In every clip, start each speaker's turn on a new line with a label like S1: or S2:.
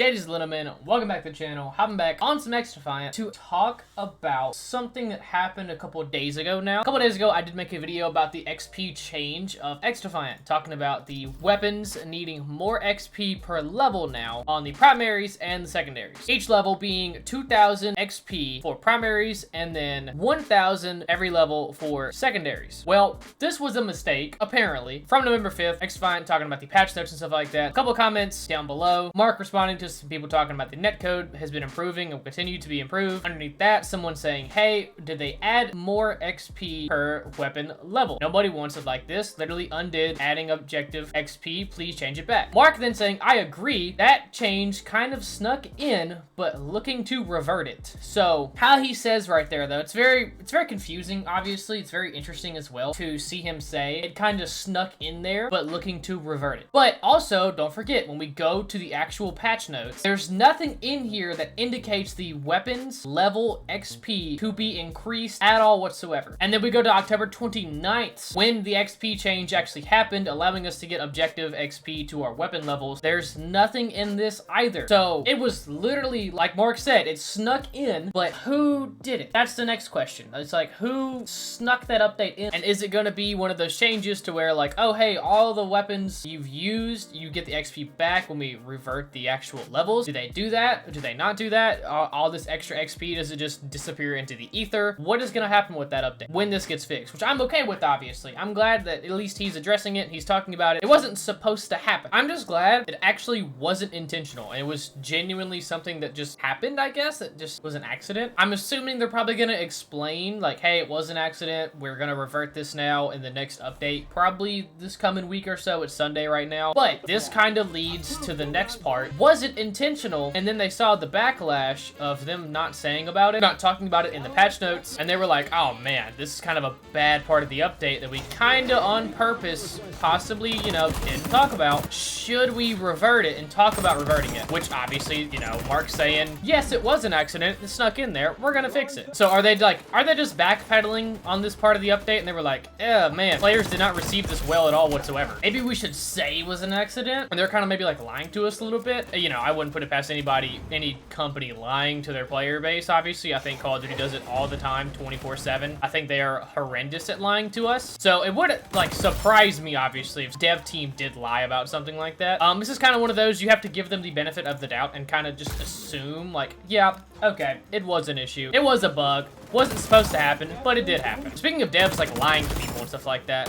S1: JD's Linneman, welcome back to the channel. Hopping back on some XDefiant to talk about something that happened a couple of days ago now. A couple of days ago, I did make a video about the XP change of XDefiant, talking about the weapons needing more XP per level now on the primaries and the secondaries. Each level being 2,000 XP for primaries and then 1,000 every level for secondaries. Well, this was a mistake, apparently. From November 5th, XDefiant talking about the patch notes and stuff like that. A couple of comments down below. Mark responding to some people talking about the netcode has been improving and will continue to be improved. Underneath that, someone saying, hey, did they add more XP per weapon level? Nobody wants it like this. Literally undid adding objective XP. Please change it back. Mark then saying, I agree. That change kind of snuck in, but looking to revert it. So how he says right there, though, it's very confusing. Obviously, it's very interesting as well to see him say it kind of snuck in there, but looking to revert it. But also, don't forget, when we go to the actual patch notes, there's nothing in here that indicates the weapons level XP to be increased at all whatsoever. And then we go to October 29th when the XP change actually happened, allowing us to get objective XP to our weapon levels. There's nothing in this either. So it was literally, like Mark said, it snuck in, but who did it? That's the next question. It's like, who snuck that update in? And is it going to be one of those changes to where like, oh, hey, all the weapons you've used, you get the XP back when we revert the actual levels? Do they do that? Do they not do that? All this extra XP, does it just disappear into the ether? What is going to happen with that update when this gets fixed? Which I'm okay with, obviously. I'm glad that at least he's addressing it. He's talking about it. It wasn't supposed to happen. I'm just glad it actually wasn't intentional. And it was genuinely something that just happened, I guess. It just was an accident. I'm assuming they're probably going to explain, like, hey, it was an accident. We're going to revert this now in the next update. Probably this coming week or so. It's Sunday right now. But this kind of leads to the next part. Was it intentional? And then they saw the backlash of them not saying about it, not talking about it in the patch notes, and they were like, oh man, this is kind of a bad part of the update that we kind of on purpose possibly, you know, didn't talk about. Should we revert it and talk about reverting it? Which obviously, you know, Mark's saying, yes, it was an accident, it snuck in there, we're gonna fix it. So are they just backpedaling on this part of the update? And they were like, yeah, man, players did not receive this well at all whatsoever. Maybe we should say it was an accident, and they're kind of maybe like lying to us a little bit. You know, I wouldn't put it past anybody, any company lying to their player base. Obviously, I think Call of Duty does it all the time, 24/7. I think they are horrendous at lying to us. So it would like surprise me, obviously, if dev team did lie about something like that. This is kind of one of those you have to give them the benefit of the doubt and kind of just assume like, yeah, okay, it was an issue. It was a bug. Wasn't supposed to happen, but it did happen. Speaking of devs like lying to people and stuff like that,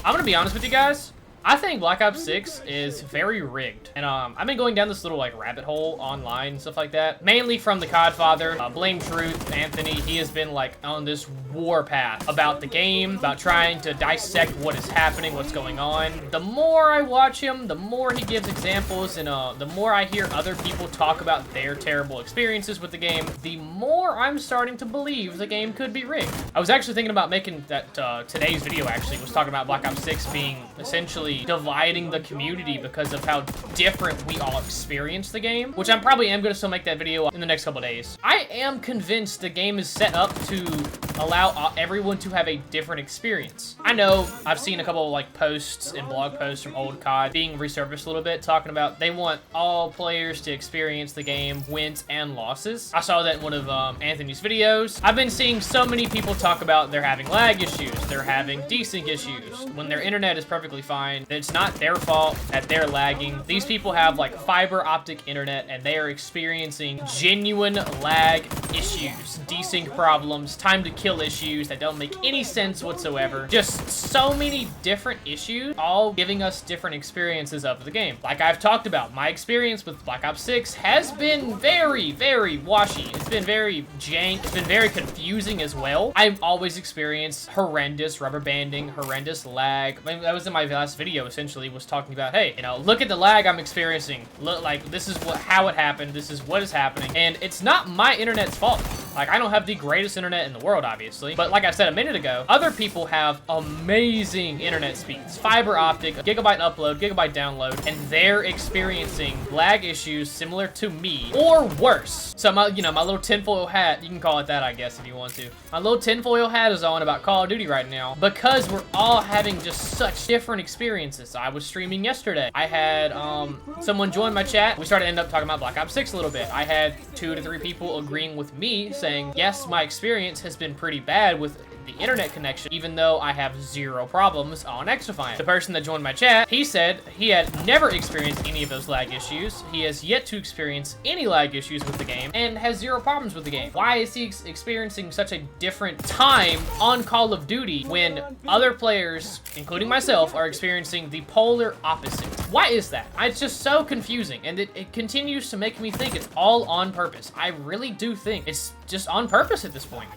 S1: I'm gonna be honest with you guys. I think Black Ops 6 is very rigged. And I've been going down this little like rabbit hole online and stuff like that. Mainly from the Codfather, Blame Truth, Anthony. He has been like on this war path about the game, about trying to dissect what is happening, what's going on. The more I watch him, the more he gives examples, and the more I hear other people talk about their terrible experiences with the game, the more I'm starting to believe the game could be rigged. I was actually thinking about making that today's video actually was talking about Black Ops 6 being essentially dividing the community because of how different we all experience the game, which I probably am going to still make that video in the next couple days. I am convinced the game is set up to allow everyone to have a different experience. I know I've seen a couple of like posts and blog posts from old COD being resurfaced a little bit, talking about they want all players to experience the game, wins and losses. I saw that in one of Anthony's videos. I've been seeing so many people talk about they're having lag issues, they're having desync issues, when their internet is perfectly fine. It's not their fault that they're lagging. These people have like fiber optic internet and they are experiencing genuine lag issues, desync problems, time to kill issues that don't make any sense whatsoever. Just so many different issues, all giving us different experiences of the game. Like I've talked about, my experience with Black Ops 6 has been very, very washy. It's been very jank. It's been very confusing as well. I've always experienced horrendous rubber banding, horrendous lag. I mean, that was in my last video, essentially, was talking about, hey, you know, look at the lag I'm experiencing. Look, like, this is how it happened. This is what is happening. And it's not my internet's fault. Like, I don't have the greatest internet in the world, obviously, but like I said a minute ago, other people have amazing internet speeds, fiber optic, gigabyte upload, gigabyte download, and they're experiencing lag issues similar to me or worse. So my, you know, my little tinfoil hat, you can call it that, I guess, if you want to. My little tinfoil hat is on about Call of Duty right now because we're all having just such different experiences. I was streaming yesterday. I had someone join my chat. We started to end up talking about Black Ops 6 a little bit. I had 2 to 3 people agreeing with me saying, yes, my experience has been pretty bad with the internet connection, even though I have 0 problems on XDefiant. The person that joined my chat, he said he had never experienced any of those lag issues. He has yet to experience any lag issues with the game and has 0 problems with the game. Why is he experiencing such a different time on Call of Duty when other players, including myself, are experiencing the polar opposite? Why is that? It's just so confusing, and it continues to make me think it's all on purpose. I really do think it's just on purpose at this point.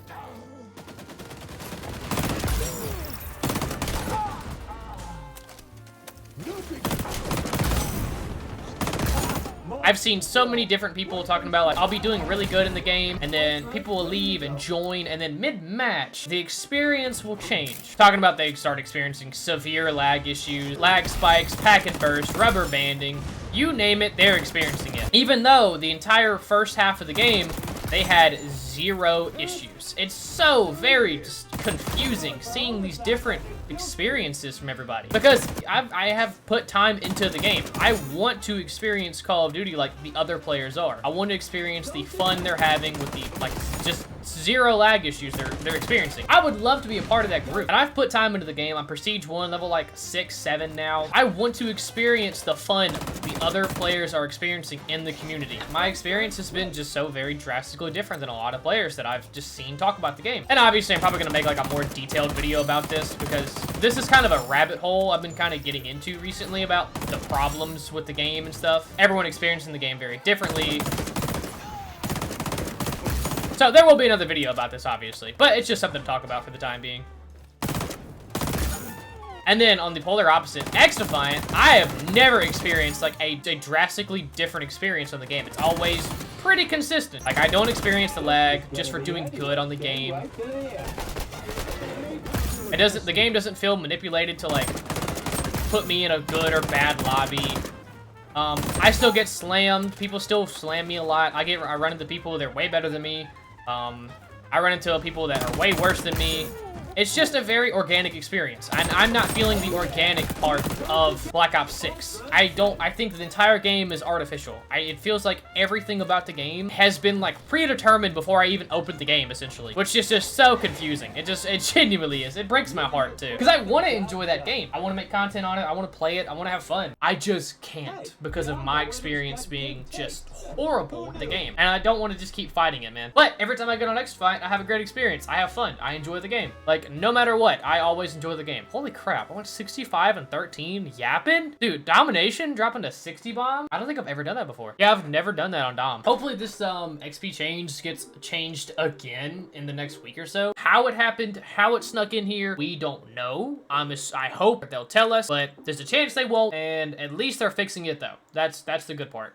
S1: I've seen so many different people talking about, like, I'll be doing really good in the game, and then people will leave and join, and then mid-match, the experience will change. Talking about they start experiencing severe lag issues, lag spikes, packet burst, rubber banding, you name it, they're experiencing it. Even though the entire first half of the game, they had 0 issues. It's so very just confusing seeing these different experiences from everybody, because I have put time into the game. I want to experience Call of Duty like the other players are. I want to experience the fun they're having with the, like, just 0 lag issues they're experiencing. I would love to be a part of that group, and I've put time into the game. I'm Prestige 1, level like 6, 7 now. I want to experience the fun the other players are experiencing in the community. My experience has been just so very drastically different than a lot of players that I've just seen talk about the game. And obviously I'm probably gonna make like a more detailed video about this, because this is kind of a rabbit hole I've been kind of getting into recently about the problems with the game and stuff. Everyone experiencing the game very differently. So there will be another video about this, obviously, but it's just something to talk about for the time being. And then on the polar opposite, XDefiant, I have never experienced like a drastically different experience on the game. It's always pretty consistent. Like, I don't experience the lag just for doing good on the game. The game doesn't feel manipulated to like put me in a good or bad lobby. I still get slammed. People still slam me a lot. I run into people that are way better than me. I run into people that are way worse than me. It's just a very organic experience, and I'm not feeling the organic part of Black Ops 6. I think the entire game is artificial. It feels like everything about the game has been like predetermined before I even opened the game, essentially, which is just so confusing. It genuinely is. It breaks my heart too, because I want to enjoy that game. I want to make content on it. I want to play it. I want to have fun. I just can't because of my experience being just horrible with the game, and I don't want to just keep fighting it, man. But every time I get on XDefiant, I have a great experience. I have fun. I enjoy the game. Like, no matter what, I always enjoy the game. Holy crap, I went 65 and 13 yapping? Dude, domination dropping to 60 bomb? I don't think I've ever done that before. Yeah, I've never done that on Dom. Hopefully this XP change gets changed again in the next week or so. How it happened, how it snuck in here, we don't know. I hope they'll tell us, but there's a chance they won't, and at least they're fixing it though. That's the good part.